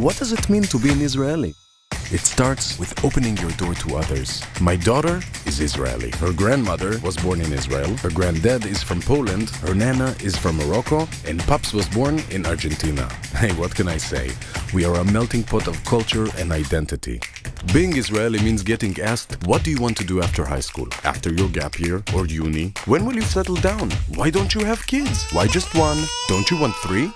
what does it mean to be an Israeli? It starts with opening your door to others. My daughter is Israeli. Her grandmother was born in Israel. Her granddad is from Poland. Her nana is from Morocco. And Paps was born in Argentina. Hey, what can I say? We are a melting pot of culture and identity. Being Israeli means getting asked, what do you want to do after high school? After your gap year or uni? When will you settle down? Why don't you have kids? Why just one? Don't you want 3?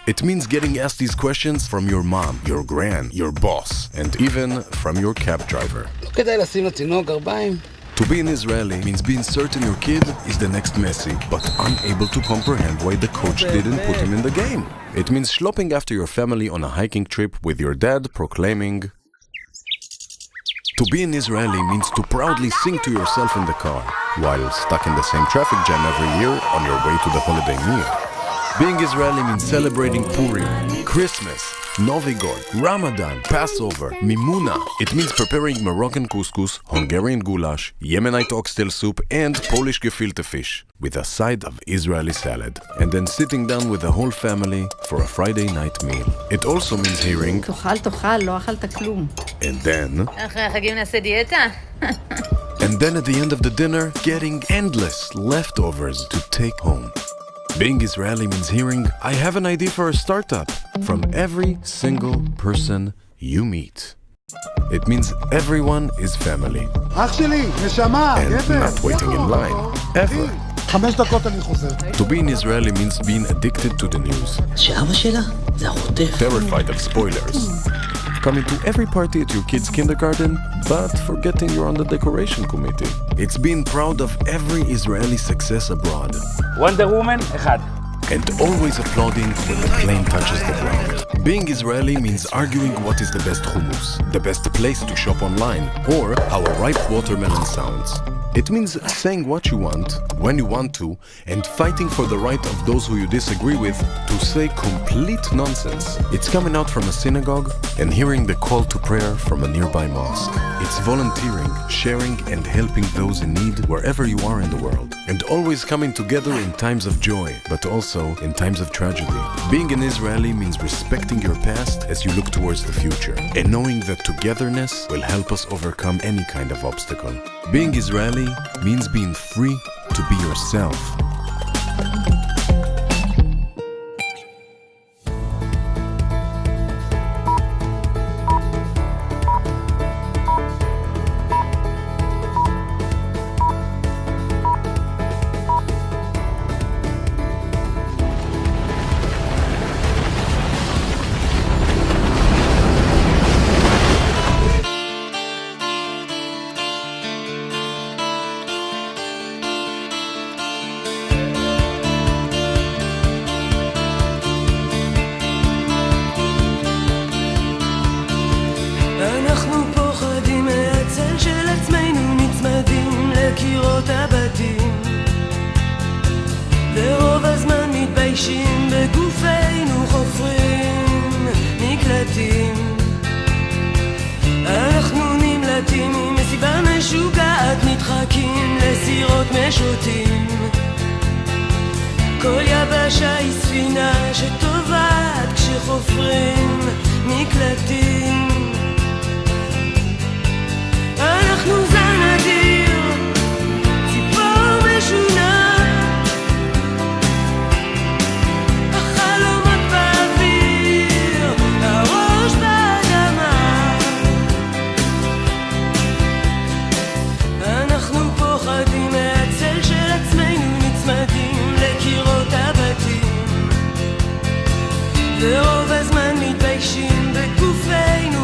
It means getting asked these questions from your mom, your gran, your boss, and even from your cab driver. כדאי לשים לתינוק גרביים. To be an Israeli means being certain your kid is the next Messi, but unable to comprehend why the coach didn't put him in the game. It means schlopping after your family on a hiking trip with your dad proclaiming... To be an Israeli means to proudly sing to yourself in the car, while stuck in the same traffic jam every year on your way to the holiday meal. Being Israeli means celebrating Purim, Christmas, Novi God, Ramadan, Passover, Mimuna. It means preparing Moroccan couscous, Hungarian goulash, Yemenite oxtail soup, and Polish gefilte fish, with a side of Israeli salad, and then sitting down with the whole family for a Friday night meal. It also means hearing... תאכל, לא אכלת כלום. And then... אחרי החגים נעשה דיאטה? And then at the end of the dinner, getting endless leftovers to take home. Being Israeli means hearing, I have an idea for a startup, from every single person you meet. It means everyone is family. אח שלי, נשמה, And גבר. not waiting in line, ever. 5 דקות אני חוזר. To be an Israeli means being addicted to the news, שאבא שלה זה החוטף. terrified of spoilers, coming to every party at your kid's kindergarten, but forgetting you're on the decoration committee. It's being proud of every Israeli success abroad. וונדר וומן, 1. And always applauding when the plane touches the ground. Being Israeli means arguing what is the best hummus, the best place to shop online, or how a ripe watermelon sounds. It means saying what you want, when you want to, and fighting for the right of those who you disagree with to say complete nonsense. It's coming out from a synagogue and hearing the call to prayer from a nearby mosque. It's volunteering, sharing, and helping those in need wherever you are in the world. And always coming together in times of joy, but also in times of tragedy. Being an Israeli means respecting your past as you look towards the future, and knowing that togetherness will help us overcome any kind of obstacle. Being Israeli means being free to be yourself. אנחנו פוחדים מהצל של עצמנו, נצמדים לקירות הבתים, ורוב הזמן מתביישים בגופנו, חופרים מקלטים. אנחנו נמלטים ממסיבה משוגעת, נדחקים לסירות משוטים. כל יבשה היא ספינה שטובעת כשחופרים מקלטים. אנחנו זן אדיר, ציפור משונה, החלומות באוויר, הראש באדמה. אנחנו פוחדים מהצל של עצמנו, נצמדים לקירות הבתים, ורוב הזמן מתביישים בגופנו,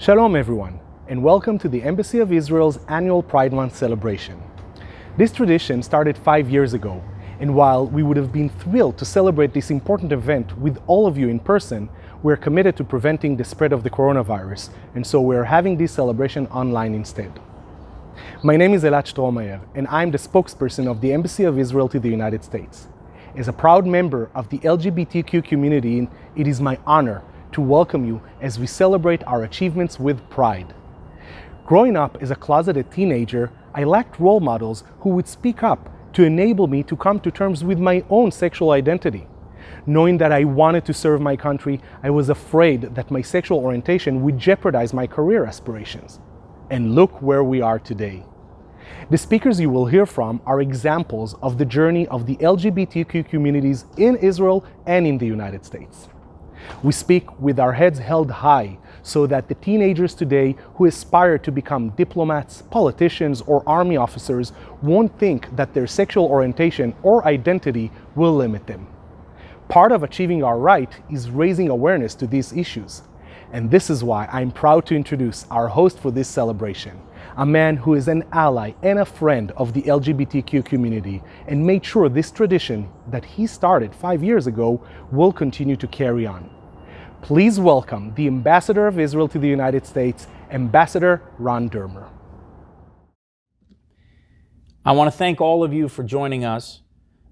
Shalom everyone, and welcome to the Embassy of Israel's annual Pride Month celebration. This tradition started 5 years ago, and while we would have been thrilled to celebrate this important event with all of you in person, we're committed to preventing the spread of the coronavirus, and so we're having this celebration online instead. My name is Elat Stromayer, and I'm the spokesperson of the Embassy of Israel to the United States. As a proud member of the LGBTQ community, it is my honor to welcome you as we celebrate our achievements with pride. Growing up as a closeted teenager, I lacked role models who would speak up to enable me to come to terms with my own sexual identity. Knowing that I wanted to serve my country, I was afraid that my sexual orientation would jeopardize my career aspirations. And look where we are today. The speakers you will hear from are examples of the journey of the LGBTQ communities in Israel and in the United States. We speak with our heads held high so that the teenagers today who aspire to become diplomats, politicians, or army officers won't think that their sexual orientation or identity will limit them. Part of achieving our right is raising awareness to these issues. And this is why I'm proud to introduce our host for this celebration, a man who is an ally and a friend of the LGBTQ community and made sure this tradition that he started 5 years ago will continue to carry on. Please welcome the Ambassador of Israel to the United States, Ambassador Ron Dermer. I want to thank all of you for joining us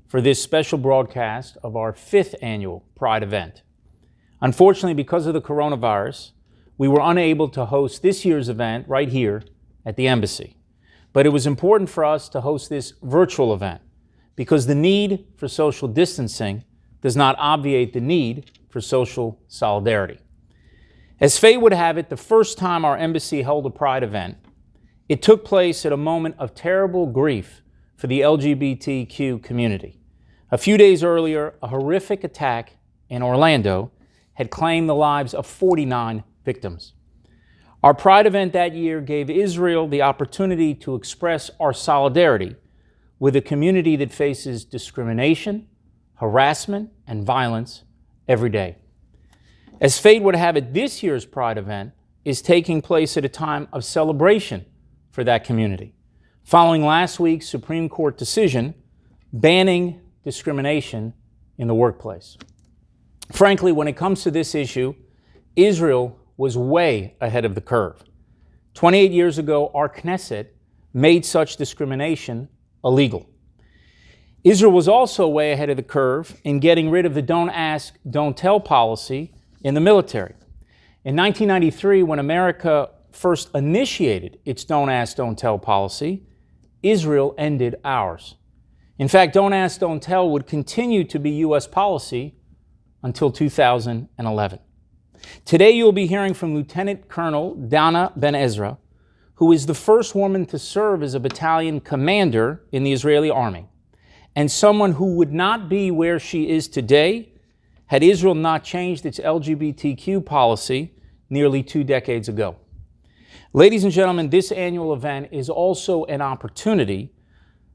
for this special broadcast of our 5th annual Pride event. Unfortunately, because of the coronavirus, we were unable to host this year's event right here at the Embassy. But it was important for us to host this virtual event because the need for social distancing does not obviate the need for social solidarity. As fate would have it, the first time our embassy held a Pride event, it took place at a moment of terrible grief for the LGBTQ community. A few days earlier, a horrific attack in Orlando had claimed the lives of 49 victims. Our Pride event that year gave Israel the opportunity to express our solidarity with a community that faces discrimination, harassment, and violence every day. As fate would have it, this year's Pride event is taking place at a time of celebration for that community, following last week's Supreme Court decision banning discrimination in the workplace. Frankly, when it comes to this issue, Israel was way ahead of the curve. 28 years ago, our Knesset made such discrimination illegal. Israel was also way ahead of the curve in getting rid of the don't ask, don't tell policy in the military. In 1993, when America first initiated its don't ask, don't tell policy, Israel ended ours. In fact, don't ask, don't tell would continue to be U.S. policy until 2011. Today you'll be hearing from Lieutenant Colonel Dana Ben Ezra, who is the first woman to serve as a battalion commander in the Israeli army, and someone who would not be where she is today had Israel not changed its LGBTQ policy nearly 2 decades ago. Ladies and gentlemen, this annual event is also an opportunity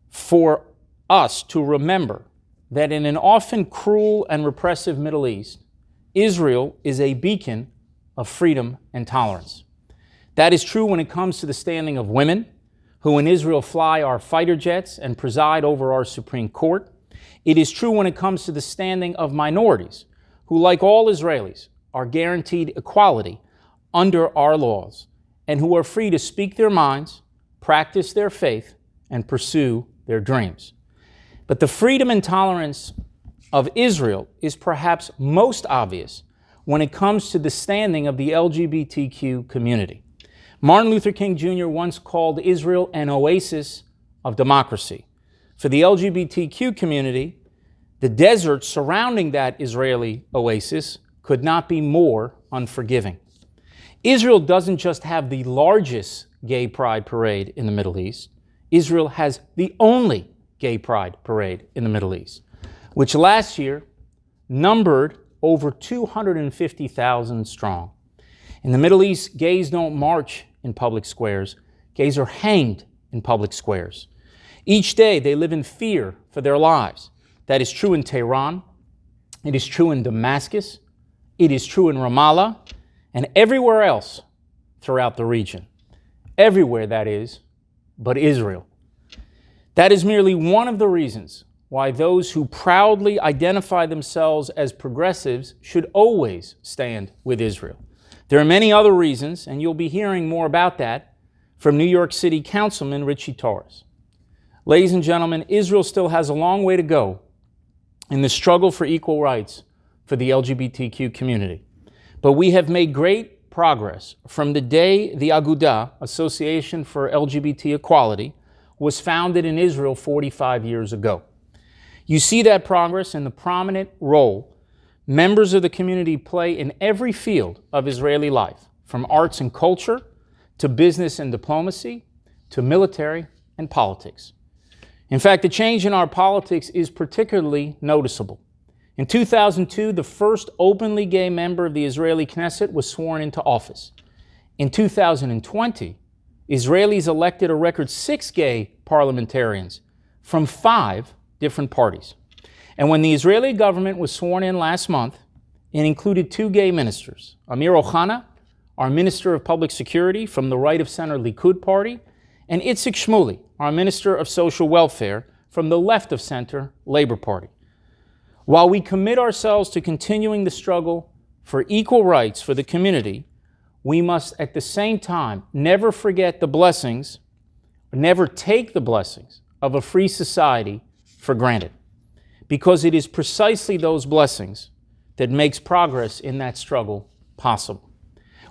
for us to remember that in an often cruel and repressive Middle East, Israel is a beacon of freedom and tolerance. That is true when it comes to the standing of women, who in Israel fly our fighter jets and preside over our Supreme Court. It is true when it comes to the standing of minorities, who, like all Israelis, are guaranteed equality under our laws and who are free to speak their minds, practice their faith, and pursue their dreams. But the freedom and tolerance of Israel is perhaps most obvious when it comes to the standing of the LGBTQ community. Martin Luther King Jr. once called Israel an oasis of democracy. For the LGBTQ community, the desert surrounding that Israeli oasis could not be more unforgiving. Israel doesn't just have the largest gay pride parade in the Middle East. Israel has the only gay pride parade in the Middle East, which last year numbered over 250,000 strong. In the Middle East, gays don't march in public squares. Gays are hanged in public squares. Each day, they live in fear for their lives. That is true in Tehran. It is true in Damascus. It is true in Ramallah. And everywhere else, throughout the region. Everywhere, that is, but Israel. That is merely one of the reasons why those who proudly identify themselves as progressives should always stand with Israel. There are many other reasons, and you'll be hearing more about that from New York City Councilman Richie Torres. Ladies and gentlemen, Israel still has a long way to go in the struggle for equal rights for the LGBTQ community. But we have made great progress from the day the Aguda, Association for LGBT Equality, was founded in Israel 45 years ago. You see that progress in the prominent role members of the community play in every field of Israeli life, from arts and culture, to business and diplomacy, to military and politics. In fact, the change in our politics is particularly noticeable. In 2002, the first openly gay member of the Israeli Knesset was sworn into office. In 2020, Israelis elected a record 6 gay parliamentarians from 5 different parties. And when the Israeli government was sworn in last month, it included 2 gay ministers, Amir Ohana, our Minister of Public Security from the right of center Likud party, and Itzik Shmuli, our Minister of Social Welfare from the left of center Labor Party. While we commit ourselves to continuing the struggle for equal rights for the community, we must at the same time never forget the blessings, never take the blessings of a free society for granted, because it is precisely those blessings that makes progress in that struggle possible.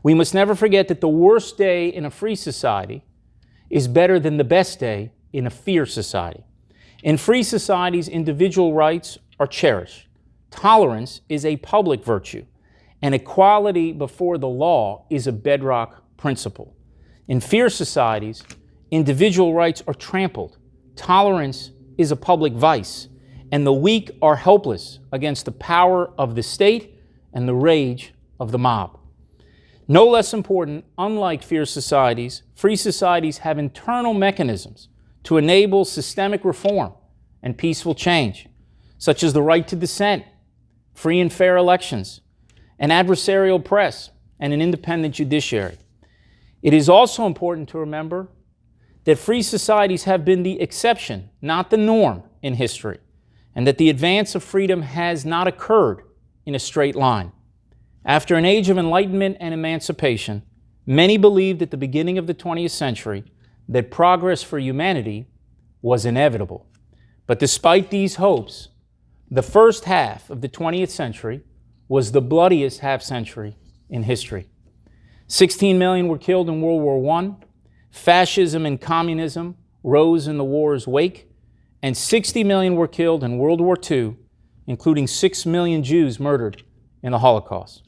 We must never forget that the worst day in a free society is better than the best day in a fierce society. In free societies, individual rights are cherished. Tolerance is a public virtue, and equality before the law is a bedrock principle. In fierce societies, individual rights are trampled. Tolerance is a public vice, and the weak are helpless against the power of the state and the rage of the mob. No less important, unlike fierce societies, free societies have internal mechanisms to enable systemic reform and peaceful change, such as the right to dissent, free and fair elections, an adversarial press, and an independent judiciary. It is also important to remember that free societies have been the exception, not the norm, in history, and that the advance of freedom has not occurred in a straight line. After an age of enlightenment and emancipation, many believed at the beginning of the 20th century that progress for humanity was inevitable. But despite these hopes, the first half of the 20th century was the bloodiest half-century in history. 16 million were killed in World War I, fascism and communism rose in the war's wake, and 60 million were killed in World War II, including 6 million Jews murdered in the Holocaust.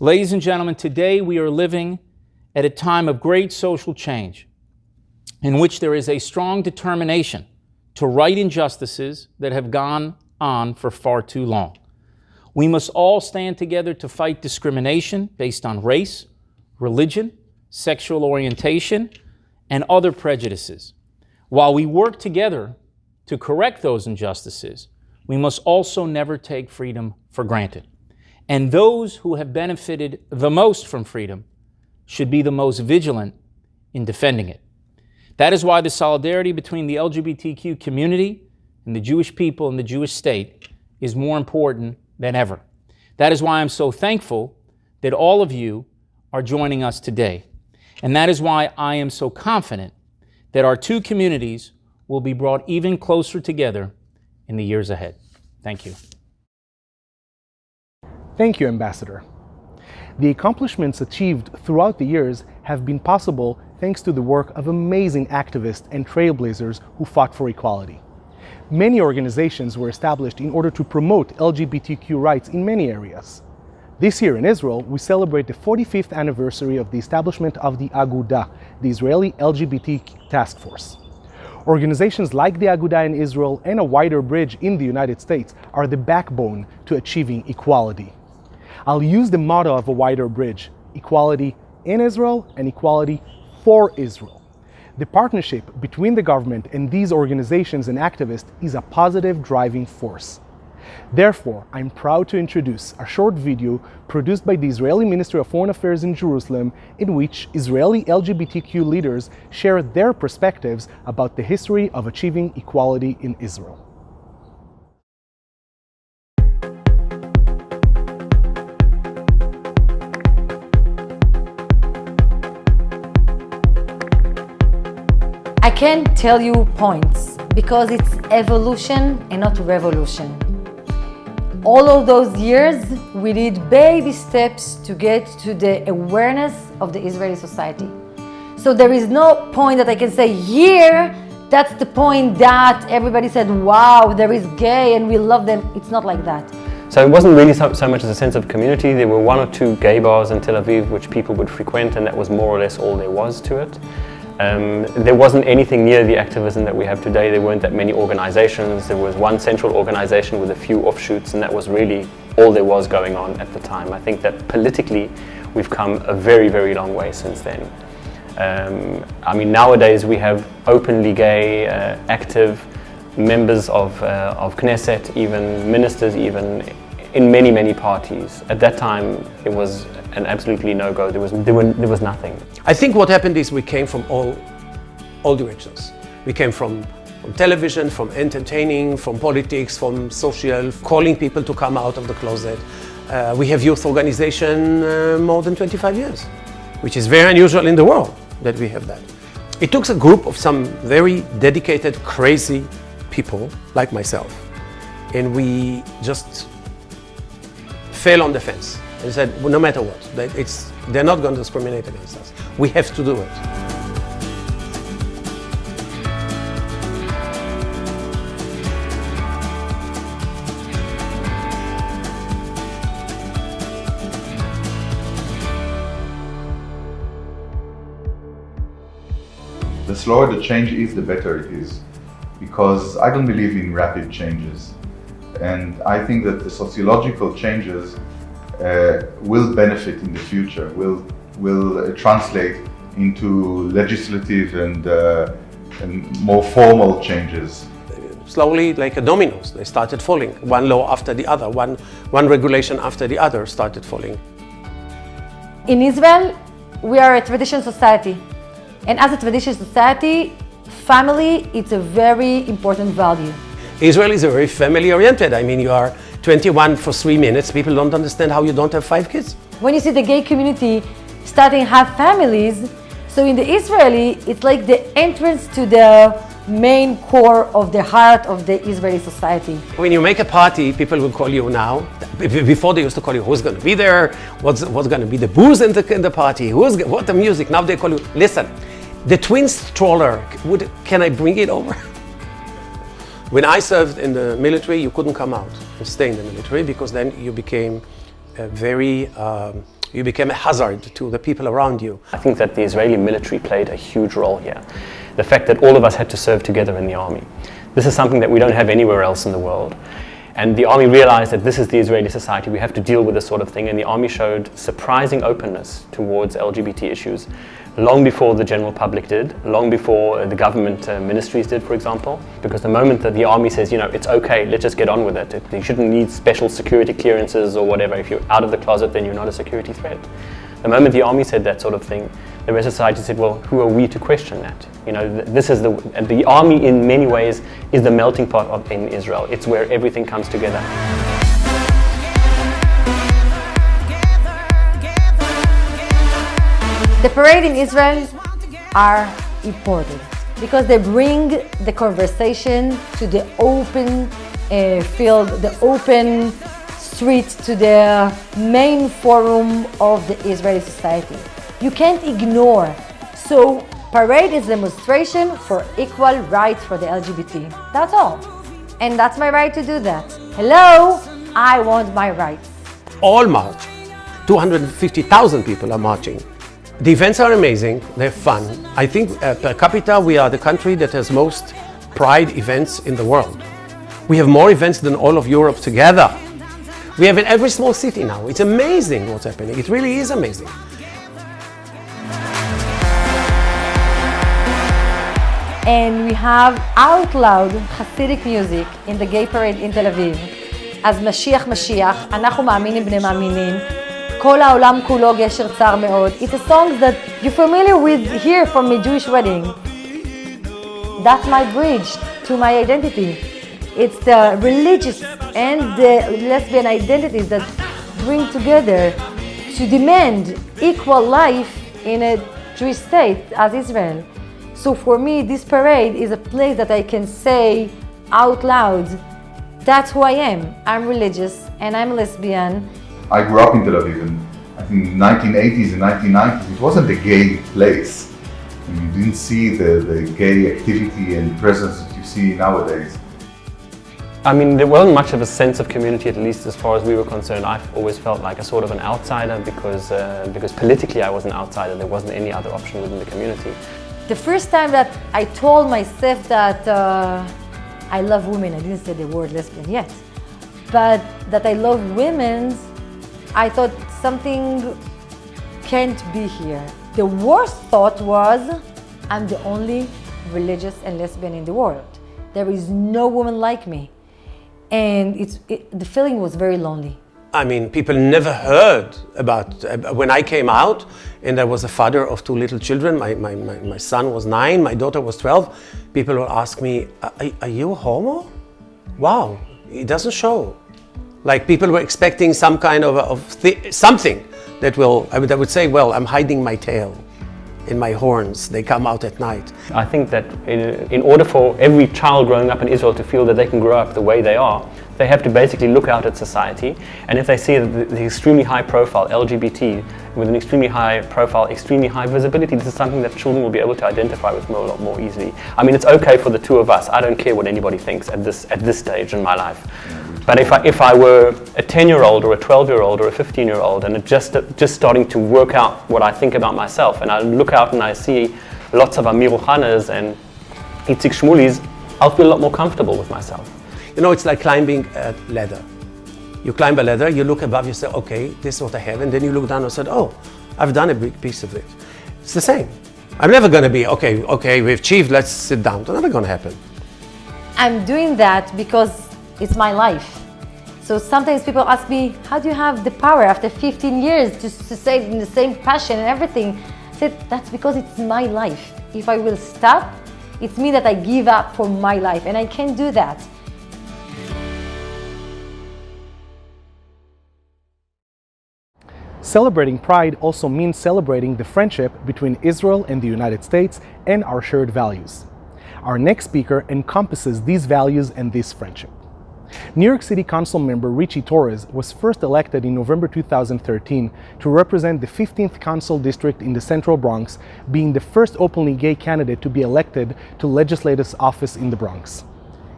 Ladies and gentlemen, today we are living at a time of great social change in which there is a strong determination to right injustices that have gone on for far too long. We must all stand together to fight discrimination based on race, religion, sexual orientation, and other prejudices. While we work together to correct those injustices, we must also never take freedom for granted. And those who have benefited the most from freedom should be the most vigilant in defending it. That is why the solidarity between the LGBTQ community and the Jewish people and the Jewish state is more important than ever. That is why I'm so thankful that all of you are joining us today. And that is why I am so confident that our two communities will be brought even closer together in the years ahead. Thank you. Thank you, Ambassador. The accomplishments achieved throughout the years have been possible thanks to the work of amazing activists and trailblazers who fought for equality. Many organizations were established in order to promote LGBTQ rights in many areas. This year in Israel, we celebrate the 45th anniversary of the establishment of the Aguda, the Israeli LGBT Task Force. Organizations like the Aguda in Israel and a wider bridge in the United States are the backbone to achieving equality. I'll use the motto of a wider bridge: equality in Israel and equality for Israel. The partnership between the government and these organizations and activists is a positive driving force. Therefore, I'm proud to introduce a short video produced by the Israeli Ministry of Foreign Affairs in Jerusalem, in which Israeli LGBTQ leaders share their perspectives about the history of achieving equality in Israel. I can't tell you points because it's evolution and not revolution. All of those years, we did baby steps to get to the awareness of the Israeli society. So there is no point that I can say, here, that's the point that everybody said, wow, there is gay and we love them. It's not like that. So it wasn't really so much as a sense of community. There were 1 or 2 gay bars in Tel Aviv which people would frequent, and that was more or less all there was to it. There wasn't anything near the activism that we have today. There weren't that many organizations. There was one central organization with a few offshoots, and that was really all there was going on at the time. I think that politically we've come a very, very long way since then. I mean, nowadays we have openly gay, active members of Knesset, even ministers, even in many, many parties. At that time, it was an absolutely no-go. There was nothing. I think what happened is we came from all directions. We came from television, from entertaining, from politics, from social, calling people to come out of the closet. We have youth organization more than 25 years, which is very unusual in the world that we have that. It took a group of some very dedicated, crazy people like myself, and we just fell on the fence and said, well, no matter what, they're not going to discriminate against us. We have to do it. The slower the change is, the better it is, because I don't believe in rapid changes. And I think that the sociological changes will benefit in the future, will translate into legislative and more formal changes. Slowly, like dominoes, they started falling. One law after the other, one regulation after the other started falling. In Israel, we are a traditional society. And as a traditional society, family, it's a very important value. Israel is very family-oriented. I mean, you are 21 for 3 minutes. People don't understand how you don't have 5 kids. When you see the gay community starting to have families, so in the Israeli, it's like the entrance to the main core of the heart of the Israeli society. When you make a party, people will call you now. Before they used to call you, who's going to be there? What's going to be the booze in the party? What the music? Now they call you, listen, the twin stroller, can I bring it over? When I served in the military, you couldn't come out and stay in the military because then you became you became a hazard to the people around you. I think that the Israeli military played a huge role here. The fact that all of us had to serve together in the army. This is something that we don't have anywhere else in the world. And the army realized that this is the Israeli society, we have to deal with this sort of thing, and the army showed surprising openness towards LGBT issues long before the general public did, long before the government ministries did, for example, because the moment that the army says, you know, it's okay, let's just get on with it, you shouldn't need special security clearances or whatever, if you're out of the closet then you're not a security threat. The moment the army said that sort of thing, the rest of society said, well, who are we to question that? You know, this is the army in many ways is the melting pot in Israel. It's where everything comes together. The parade in Israel are important because they bring the conversation to the open field, the open street, to the main forum of the Israeli society. You can't ignore. So parade is a demonstration for equal rights for the LGBT. That's all. And that's my right to do that. Hello, I want my rights. All march. 250,000 people are marching. The events are amazing, they're fun. I think per capita we are the country that has most pride events in the world. We have more events than all of Europe together. We have in every small city now. It's amazing what's happening. It really is amazing. And we have out loud Hasidic music in the gay parade in Tel Aviv. אז משיח, אנחנו מאמינים בני מאמינים. כל העולם כולו גשר צר מאוד. It's a song that you're familiar with here from a Jewish wedding. That's my bridge to my identity. It's the religious and the lesbian identities that bring together to demand equal life in a Jewish state as Israel. So for me, this parade is a place that I can say out loud, that's who I am. I'm religious and I'm lesbian. I grew up in Tel Aviv, and I think in the 1980s and 1990s, it wasn't a gay place. And you didn't see the gay activity and presence that you see nowadays. I mean, there wasn't much of a sense of community, at least as far as we were concerned. I've always felt like a sort of an outsider because politically I was an outsider. There wasn't any other option within the community. The first time that I told myself that I love women, I didn't say the word lesbian yet, but that I love women, I thought something can't be here. The worst thought was, I'm the only religious and lesbian in the world. There is no woman like me. And the feeling was very lonely. I mean, people never heard about, when I came out and I was a father of 2 little children, my son was 9, my daughter was 12, people would ask me, are you homo? Wow, it doesn't show. Like people were expecting some kind of something that I would say, well, I'm hiding my tail in my horns, they come out at night. I think that in order for every child growing up in Israel to feel that they can grow up the way they are, they have to basically look out at society, and if they see the extremely high profile LGBT with an extremely high profile, extremely high visibility, this is something that children will be able to identify with a lot more easily. I mean, it's okay for the 2 of us. I don't care what anybody thinks at this stage in my life. But if I were a 10-year-old or a 12-year-old or a 15-year-old and just starting to work out what I think about myself, and I look out and I see lots of Amir Ochanas and Itzik Shmulis, I'll feel a lot more comfortable with myself. You know, it's like climbing a ladder. You climb a ladder, you look above, you say, okay, this is what I have, and then you look down and say, oh, I've done a big piece of it. It's the same. I'm never going to be, okay, we've achieved, let's sit down. It's never going to happen. I'm doing that because it's my life. So sometimes people ask me, how do you have the power after 15 years to stay in the same passion and everything? I said, that's because it's my life. If I will stop, it's me that I give up for my life, and I can't do that. Celebrating Pride also means celebrating the friendship between Israel and the United States and our shared values. Our next speaker encompasses these values and this friendship. New York City Council member Richie Torres was first elected in November 2013 to represent the 15th Council District in the Central Bronx, being the first openly gay candidate to be elected to legislative office in the Bronx.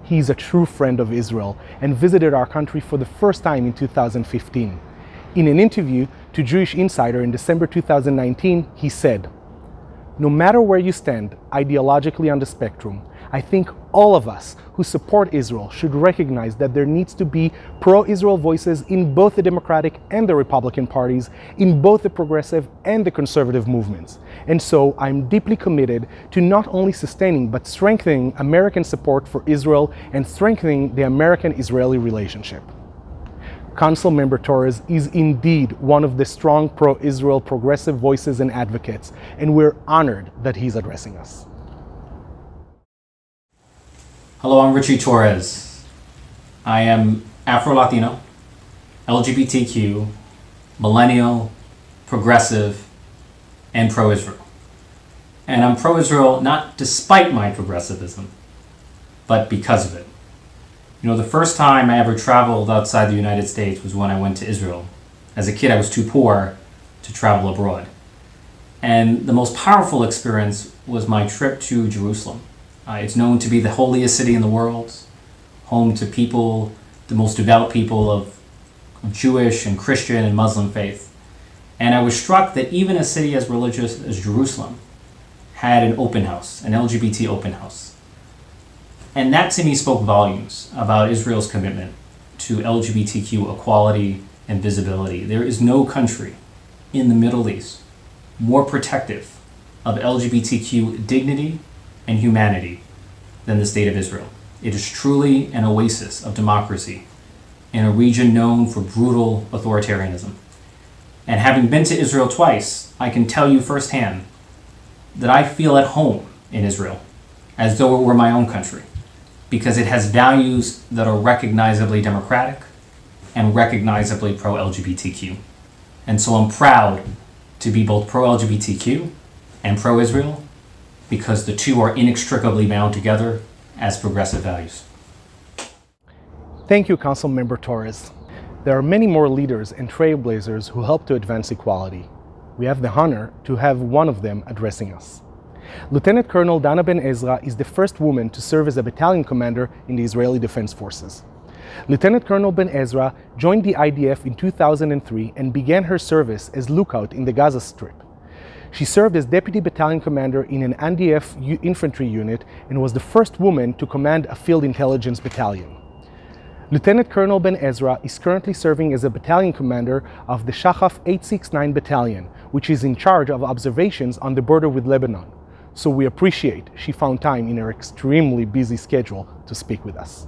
He is a true friend of Israel and visited our country for the first time in 2015. In an interview to Jewish Insider in December 2019, he said, "No matter where you stand ideologically on the spectrum, I think all of us who support Israel should recognize that there needs to be pro-Israel voices in both the Democratic and the Republican parties, in both the progressive and the conservative movements. And so I'm deeply committed to not only sustaining but strengthening American support for Israel and strengthening the American-Israeli relationship." Council member Torres is indeed one of the strong pro-Israel progressive voices and advocates, and we're honored that he's addressing us. Hello, I'm Richie Torres. I am Afro-Latino, LGBTQ, millennial, progressive, and pro-Israel. And I'm pro-Israel not despite my progressivism, but because of it. You know, the first time I ever traveled outside the United States was when I went to Israel. As a kid, I was too poor to travel abroad. And the most powerful experience was my trip to Jerusalem. It's known to be the holiest city in the world, home to people, the most devout people of Jewish and Christian and Muslim faith. And I was struck that even a city as religious as Jerusalem had an open house, an LGBT open house. And that to me spoke volumes about Israel's commitment to LGBTQ equality and visibility. There is no country in the Middle East more protective of LGBTQ dignity and humanity than the State of Israel. It is truly an oasis of democracy in a region known for brutal authoritarianism. And having been to Israel twice, I can tell you firsthand that I feel at home in Israel, as though it were my own country, because it has values that are recognizably democratic and recognizably pro-LGBTQ. And so I'm proud to be both pro-LGBTQ and pro-Israel, because the two are inextricably bound together as progressive values. Thank you, Councilmember Torres. There are many more leaders and trailblazers who help to advance equality. We have the honor to have one of them addressing us. Lieutenant Colonel Dana Ben Ezra is the first woman to serve as a battalion commander in the Israeli Defense Forces. Lieutenant Colonel Ben Ezra joined the IDF in 2003 and began her service as lookout in the Gaza Strip. She served as deputy battalion commander in an NDF infantry unit and was the first woman to command a field intelligence battalion. Lieutenant Colonel Ben Ezra is currently serving as a battalion commander of the Shachaf 869 Battalion, which is in charge of observations on the border with Lebanon. So we appreciate she found time in her extremely busy schedule to speak with us.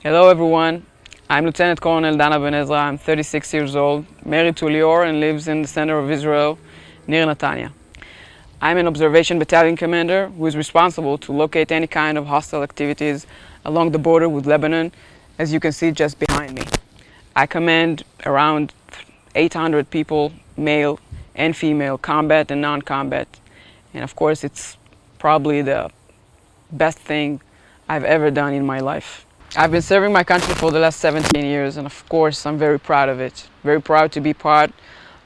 Hello everyone, I'm Lieutenant Colonel Dana Ben Ezra. I'm 36 years old, married to Lior and lives in the center of Israel, near Netanya. I'm an observation battalion commander who is responsible to locate any kind of hostile activities along the border with Lebanon, as you can see just behind me. I command around 800 people, male and female, combat and non-combat. And of course, it's probably the best thing I've ever done in my life. I've been serving my country for the last 17 years, and of course, I'm very proud of it. Very proud to be part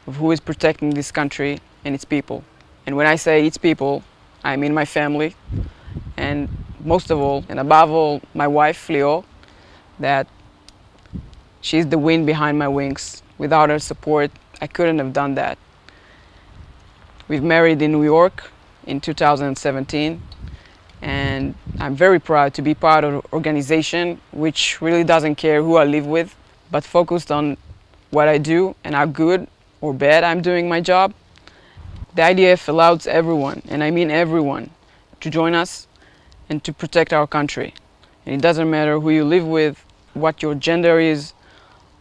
of who is protecting this country and its people. And when I say its people, I mean my family, and most of all, and above all, my wife, Leo, that she's the wind behind my wings. Without her support, I couldn't have done that. We've married in New York in 2017, and I'm very proud to be part of an organization which really doesn't care who I live with, but focused on what I do and how good or bad I'm doing my job. The IDF allows everyone, and I mean everyone, to join us and to protect our country. And it doesn't matter who you live with, what your gender is,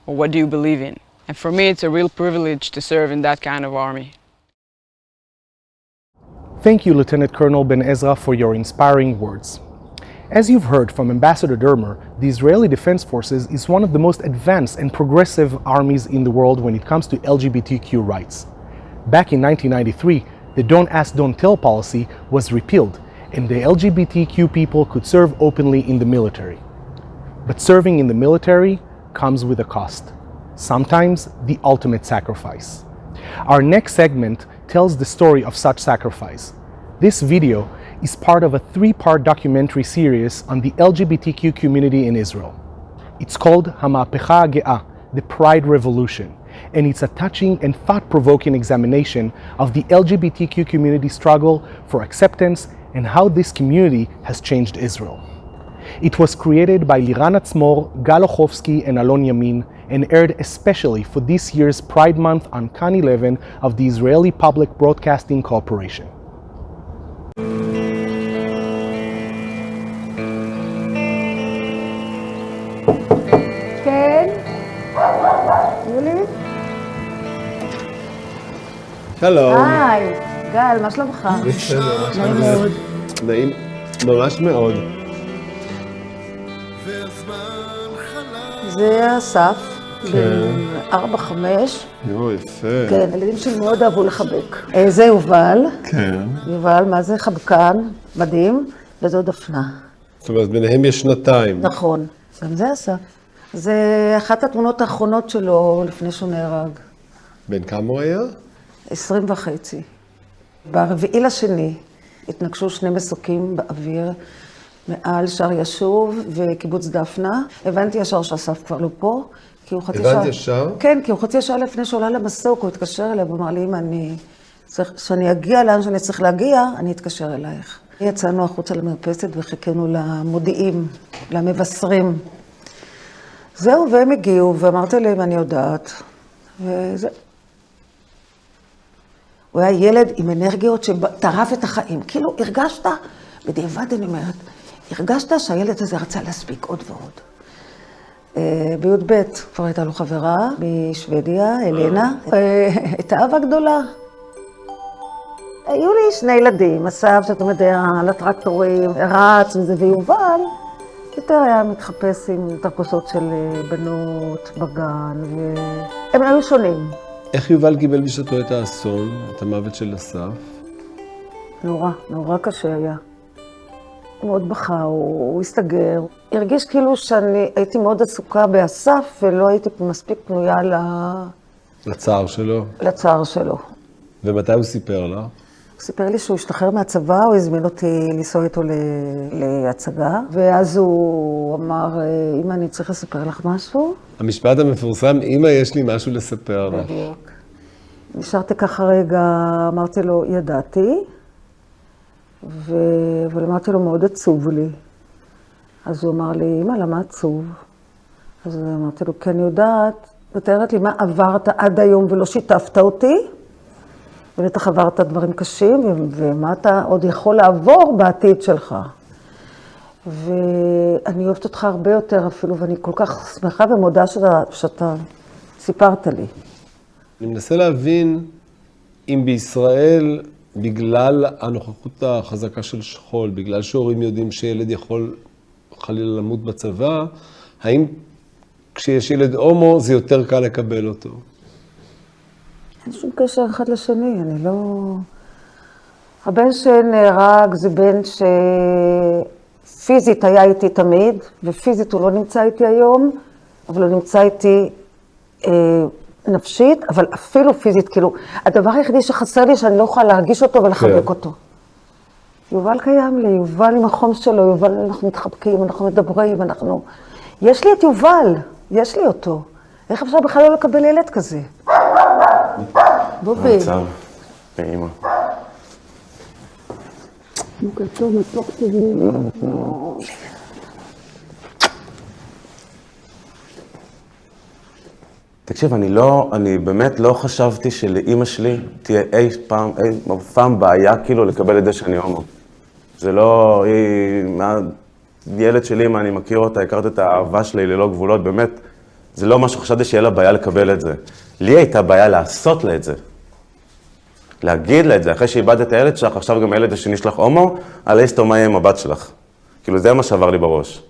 or what do you believe in. And for me, it's a real privilege to serve in that kind of army. Thank you, Lieutenant Colonel Ben Ezra, for your inspiring words. As you've heard from Ambassador Dermer, the Israeli Defense Forces is one of the most advanced and progressive armies in the world when it comes to LGBTQ rights. Back in 1993, the Don't Ask, Don't Tell policy was repealed, and the LGBTQ people could serve openly in the military. But serving in the military comes with a cost, sometimes the ultimate sacrifice. Our next segment tells the story of such sacrifice. This video is part of a 3-part documentary series on the LGBTQ community in Israel. It's called HaMa'apecha HaGe'ah, the Pride Revolution, and it's a touching and thought-provoking examination of the LGBTQ community struggle for acceptance and how this community has changed Israel. It was created by Liran Atzmor, Gal Ochovsky, and Alon Yamin, and aired especially for this year's Pride Month on Kan 11 of the Israeli Public Broadcasting Corporation. כן? יולי? שלום. היי, גל, מה שלומך? בסדר, מה נעים מאוד. נעים ממש מאוד. זה אסף, בן 4-5. יו, יפה. כן, הילדים שלי מאוד אהבו לחבק. זה יובל. כן. יובל, מה זה? חבקן, מדהים, וזו דפנה. זאת אומרת, ביניהם יש 2. נכון, גם זה אסף. זה אחת התמונות האחרונות שלו לפני שהוא נהרג. בן כמה הוא היה? 20.5. ברביעי לשני התנגשו 2 מסוקים באוויר מעל שער ישוב וקיבוץ דפנה. הבנתי ישר שאסף כבר לא פה, כי הוא חצי שעה... הבנת ישר? כן, כי הוא חצי שעה לפני שעולה למסוק, הוא התקשר אליי ואמר לי, אם שאני אגיע לאן שאני צריך להגיע, אני אתקשר אלייך. יצאנו החוצה למרפסת וחיכינו למודיעים, למבשרים. זהו, והם הגיעו, ואמרתי להם, אני יודעת, וזה... הוא היה ילד עם אנרגיות שטרף את החיים. כאילו, הרגשת, בדיעבד אני אומרת, הרגשת שהילד הזה רצה להספיק עוד ועוד. בי"ב כבר הייתה לו חברה משוודיה, אלנה, הייתה אהבה גדולה. היו לי שני ילדים, אסף, שאתה יודע, על הטרקטורים, רץ וזה, ויובל, יותר היה מתחפש עם תרפוסות של בנות בגן, והם היו שונים. איך יובל קיבל בשעתו את האסון, את המוות של אסף? נורא קשה היה. הוא מאוד בכה, הוא הסתגר. הרגיש כאילו שאני הייתי מאוד עסוקה באסף, ולא הייתי מספיק פנויה לצער שלו? לצער שלו. ומתי הוא סיפר לה? הוא סיפר לי שהוא השתחרר מהצבא, הוא הזמין אותי לנסוע איתו להצגה, ואז הוא אמר, אמא, אני צריך לספר לך משהו? המשפט המפורסם, אמא, יש לי משהו לספר לך. בדיוק. נשארתי ככה רגע, אמרתי לו, ידעתי, אבל אמרתי לו, מאוד עצוב לי. אז הוא אמר לי, אמא, למה עצוב? אז אמרתי לו, כי אני יודעת, מתארת לי מה עברת עד היום ולא שיתפת אותי, ובטח עברת דברים קשים, ומה אתה עוד יכול לעבור בעתיד שלך. ואני אוהבת אותך הרבה יותר אפילו, ואני כל כך שמחה ומודה שאתה סיפרת לי. אני מנסה להבין אם בישראל, בגלל הנוכחות החזקה של שכול, בגלל שהורים יודעים שילד יכול חלילה למות בצבא, האם כשיש ילד הומו זה יותר קל לקבל אותו? אין שום קשר אחד לשני, אני לא... הבן שנהרג זה בן שפיזית היה איתי תמיד, ופיזית הוא לא נמצא איתי היום, אבל הוא נמצא איתי נפשית, אבל אפילו פיזית, כאילו, הדבר היחידי שחסר לי שאני לא יכולה להרגיש אותו ולחבק אותו. יובל קיים לי, יובל עם החום שלו, יובל אנחנו מתחבקים, אנחנו מדברים, אנחנו... יש לי את יובל, יש לי אותו. איך אפשר בכלל לא לקבל ילד כזה? בובי. מצב, באמא. בוקר טוב, מתוק טבעי. תקשיב, אני באמת לא חשבתי שלאמא שלי תהיה אי פעם בעיה כאילו לקבל את זה שאני הומו. זה לא, ילד שלי, מה אני מכיר אותה, הכרת את האהבה שלי ללא גבולות, באמת, זה לא משהו חשבתי שיהיה לה בעיה לקבל את זה. לי הייתה בעיה לעשות לה את זה. להגיד לה את זה, אחרי שאיבדת את הילד שלך, עכשיו גם הילד השני שלך הומו, על איסטו מה יהיה עם הבת שלך. כאילו זה מה שעבר לי בראש.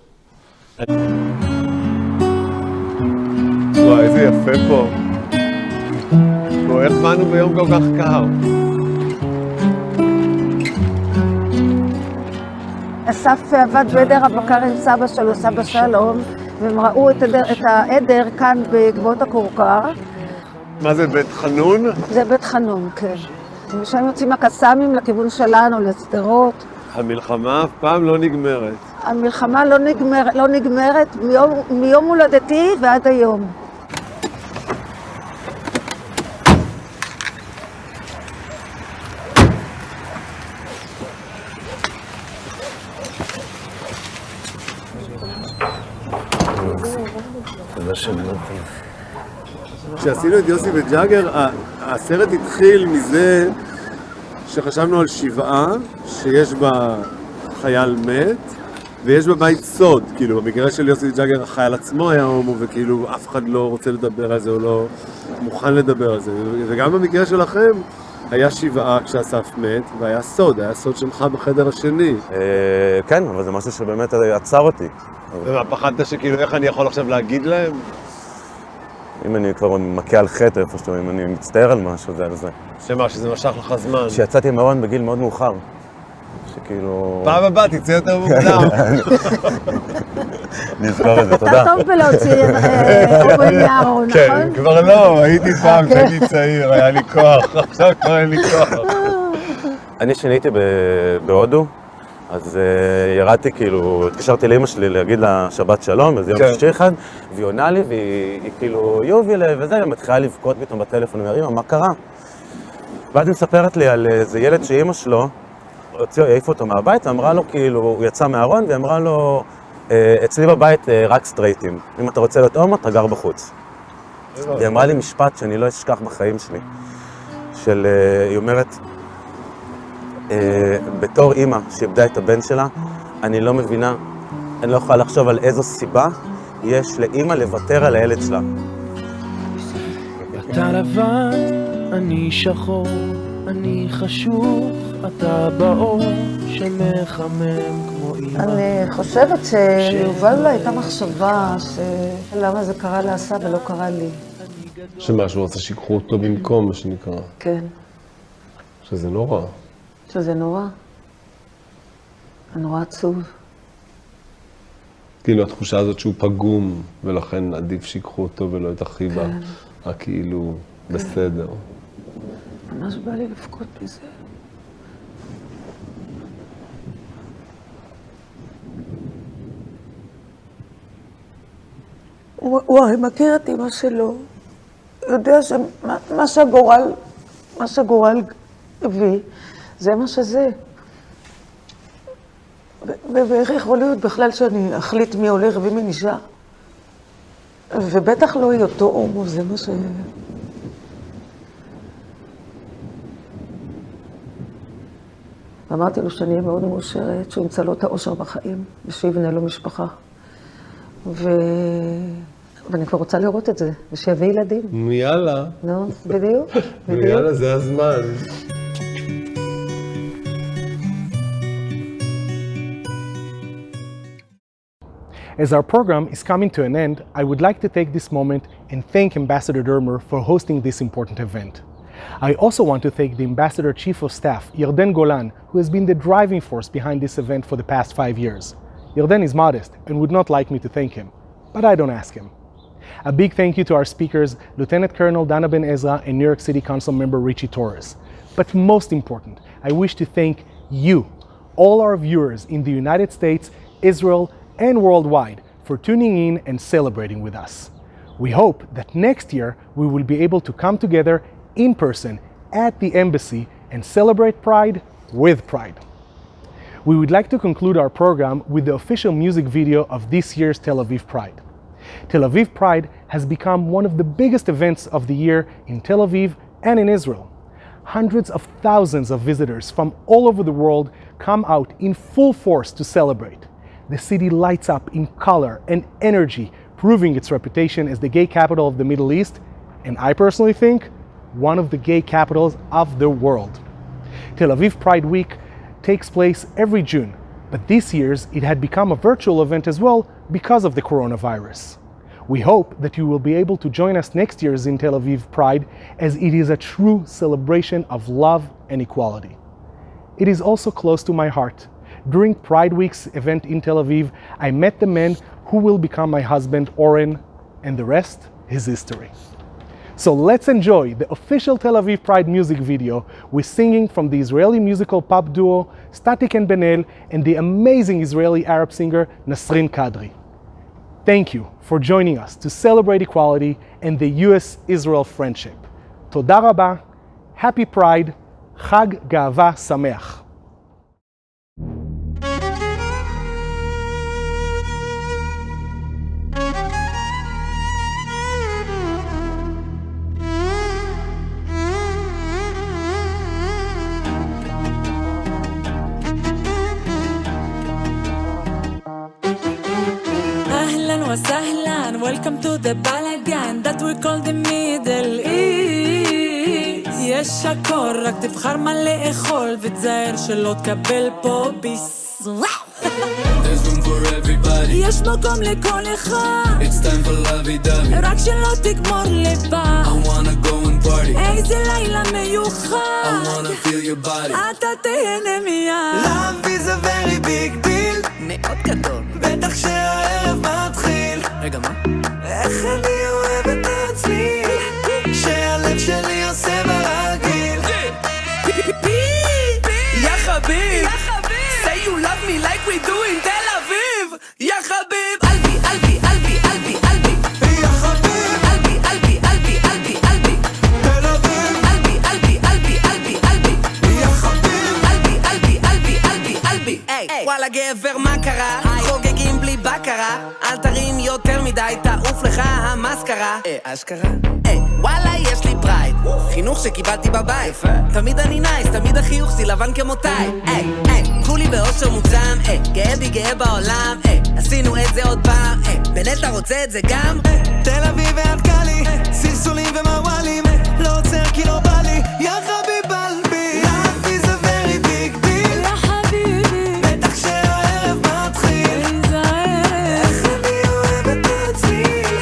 וואי, איזה יפה פה. איך באנו ביום כל כך קר. אסף עבד בעדר הבקר עם סבא שלו, סבא שלום, והם ראו את העדר כאן בגבעות הכורכר. מה זה, בית חנון? זה בית חנון, כן. ושם יוצאים הקסאמים לכיוון שלנו, לסדרות. המלחמה אף פעם לא נגמרת. המלחמה לא נגמרת מיום הולדתי ועד היום. כשעשינו את יוסי וג'אגר, הסרט התחיל מזה שחשבנו על שבעה שיש בה חייל מת ויש בבית סוד, כאילו במקרה של יוסי וג'אגר החייל עצמו היה הומו וכאילו אף אחד לא רוצה לדבר על זה או לא מוכן לדבר על זה, וגם במקרה שלכם היה שבעה כשאסף מת והיה סוד, היה סוד שלך בחדר השני. כן, אבל זה משהו שבאמת עצר אותי. ומה, פחדת שכאילו איך אני יכול עכשיו להגיד להם? אם אני כבר מכה על חטא איפשהו, אם אני מצטער על משהו, זה על זה. שמה, שזה משך לך זמן? שיצאתי מהארון בגיל מאוד מאוחר. שכאילו... פעם הבאה, תצא יותר מוקדם. נזכור את זה, תודה. אתה טוב בלהוציא אורן מהארון, נכון? כן, כבר לא, הייתי פעם כשהייתי צעיר, היה לי כוח, עכשיו כבר אין לי כוח. אני שנהייתי בהודו, אז ירדתי כאילו, התקשרתי לאמא שלי להגיד לה שבת שלום, איזה יום שישי אחד, והיא עונה לי, והיא כאילו יובילה וזה, ומתחילה לבכות פתאום בטלפון, ואומר, אמא, מה קרה? ואז היא מספרת לי על איזה ילד שאמא שלו, העיף אותו מהבית, ואמרה לו כאילו, הוא יצא מהארון, ואמרה לו, אצלי בבית רק סטרייטים, אם אתה רוצה להיות הומו, אתה גר בחוץ. היא אמרה לי משפט שאני לא אשכח בחיים שלי, היא אומרת, בתור אימא שאיבדה את הבן שלה, אני לא מבינה, אני לא יכולה לחשוב על איזו סיבה יש לאמא לוותר על הילד שלה. אתה לבן, אני שחור, אני חשוך, אתה באור שמחמם כמו אמא. אני חושבת שיובל הייתה מחשבה למה זה קרה לאסה ולא קרה לי. שמה, שהוא רוצה שיקחו אותו במקום, מה שנקרא. כן. שזה נורא. שזה נורא. נורא עצוב. כאילו התחושה הזאת שהוא פגום, ולכן עדיף שיקחו אותו ולא את אחיבה. כאילו בסדר. ממש בא לי לפקוד בזה. הוא הרי מכיר את אמא שלו, יודע שמה שהגורל הביא, זה מה שזה. ואיך יכול להיות בכלל שאני אחליט מי הולך ומי נשאר? ובטח לא היותו הומו, זה מה ש... אמרתי לו שאני אהיה מאוד מאושרת, שהוא ימצא לו את האושר בחיים, ושיבנה לו משפחה. ואני כבר רוצה לראות את זה, ושיביא ילדים. יאללה. נו, בדיוק. יאללה, זה הזמן. As our program is coming to an end, I would like to take this moment and thank Ambassador Dermer for hosting this important event. I also want to thank the Ambassador Chief of Staff, Yarden Golan, who has been the driving force behind this event for the past 5 years. Yarden is modest and would not like me to thank him, but I don't ask him. A big thank you to our speakers, Lieutenant Colonel Dana Ben Ezra and New York City Council member Richie Torres. But most important, I wish to thank you, all our viewers in the United States, Israel, and worldwide for tuning in and celebrating with us. We hope that next year we will be able to come together in person at the embassy and celebrate Pride with Pride. We would like to conclude our program with the official music video of this year's Tel Aviv Pride. Tel Aviv Pride has become one of the biggest events of the year in Tel Aviv and in Israel. Hundreds of thousands of visitors from all over the world come out in full force to celebrate. The city lights up in color and energy, proving its reputation as the gay capital of the Middle East, and I personally think, one of the gay capitals of the world. Tel Aviv Pride Week takes place every June, but this year's it had become a virtual event as well because of the coronavirus. We hope that you will be able to join us next year's in Tel Aviv Pride, as it is a true celebration of love and equality. It is also close to my heart. During Pride Week's event in Tel Aviv, I met the man who will become my husband, Oren, and the rest is history. So let's enjoy the official Tel Aviv Pride music video with singing from the Israeli musical pop duo Statik and Ben-El and the amazing Israeli Arab singer Nasrin Kadri. Thank you for joining us to celebrate equality and the US-Israel friendship. Toda Rabba, Happy Pride, Chag Ga'ava Sameach. Welcome to the balagan that we call the Middle East. יש הכל, רק תבחר מה לאכול ותזהר שלא תקבל פה ביס. There's room for everybody. יש מקום לכל אחד. It's time for lovey-dovey. רק שלא תגמור לבד. I wanna go and party. איזה לילה מיוחד. I wanna feel your body. אתה תהנה מיד. Love is a very big deal. מאוד גדול. בטח שהערב מתחיל. רגע, מה? איך אני אוהב את עצמי שהלב שלי עושה ברגיל יא חביב Say you love me like we do in תל אביב יא חביב אלבי, אלבי, אלבי, אלבי, אלבי יא חביב אלבי, אלבי, אלבי, אלבי, אלבי תל אביב אלבי, אלבי, אלבי, אלבי, אלבי יא חביב אלבי, אלבי, אלבי, אלבי, אלבי וואלה גבר מה קרה? חוגגים בלי בקרה אל תרים יותר מדי תעוף לך המסקרה אשכרה וואלה יש לי פרייד חינוך שקיבלתי בבית. תמיד אני נייס, תמיד החיוך שלי לבן כמותיי. קחו לי באושר מוגזם, גאה בי גאה בעולם, עשינו את זה עוד פעם, באמת אתה רוצה את זה גם? תל אביב ועד קלי, סלסולים ומוואלים, לא עוצר כי לא בא לי, יא חביב אלבי. Love is a very big deal, יא חביבי, בטח שהערב מתחיל, איזה ערב, איך אני אוהב את הצליל,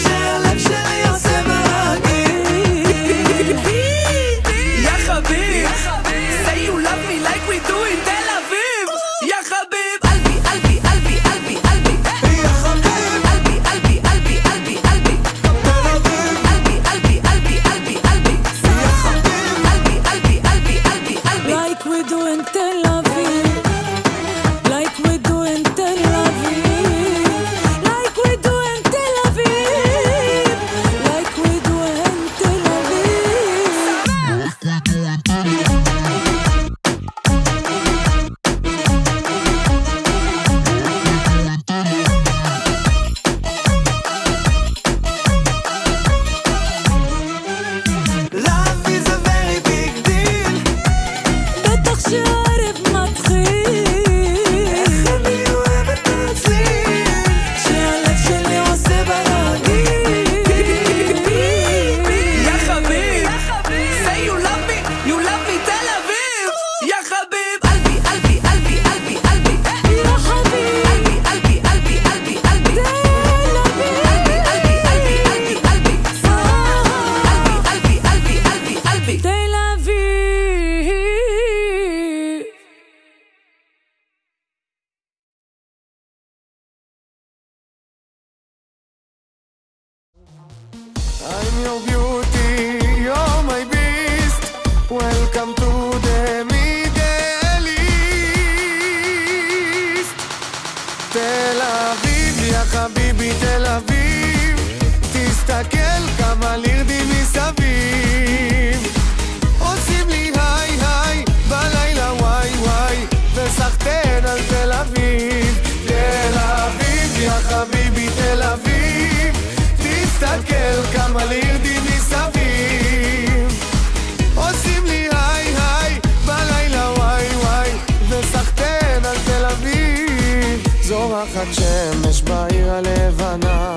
שהלב שלי עושה ברגיל. יא חביב, say you love me like we do in תל אביב. יא חביב, אלבי, אלבי, אלבי, אלבי, אלבי, יא חביב, אלבי, אלבי, אלבי, אלבי, אלבי, אלבי, אלבי, אלבי, אלבי, אלבי, יא חביב, אלבי, אלבי, אלבי, אלבי, אלבי. Like we do in Tel Aviv, like we do in Tel Aviv, like we do in Tel Aviv, like we do in Tel Love is a very big deal, בטח שהערב מתחיל, איך אני אוהב את הצליל, שהלב שלי עושה ברגיל. יא חביב, say you love me תל אביב. יא חביב, אלבי, אלבי, אלבי, אלבי, אלבי, יא חביב, אלבי, אלבי, אלבי, אלבי, אלבי, אלבי, אלבי, אלבי, אלבי, אלבי, אלבי, אלבי, אלבי, אלבי, אלבי. תל אביב. I'm your beauty, you're my beast. Welcome to the Middle East. תל אביב, יא חביבי, תל אביב. תסתכל כמה לירדים מסביב. עושים לי היי היי, בלילה וואי וואי, וסחטן על תל אביב. תל אביב, יא חביבי, תל אביב. תסתכל כמה לירדים מסביב. עושים לי היי היי, בלילה וואי וואי, וסחטן על תל אביב. זורחת שמש בעיר הלבנה,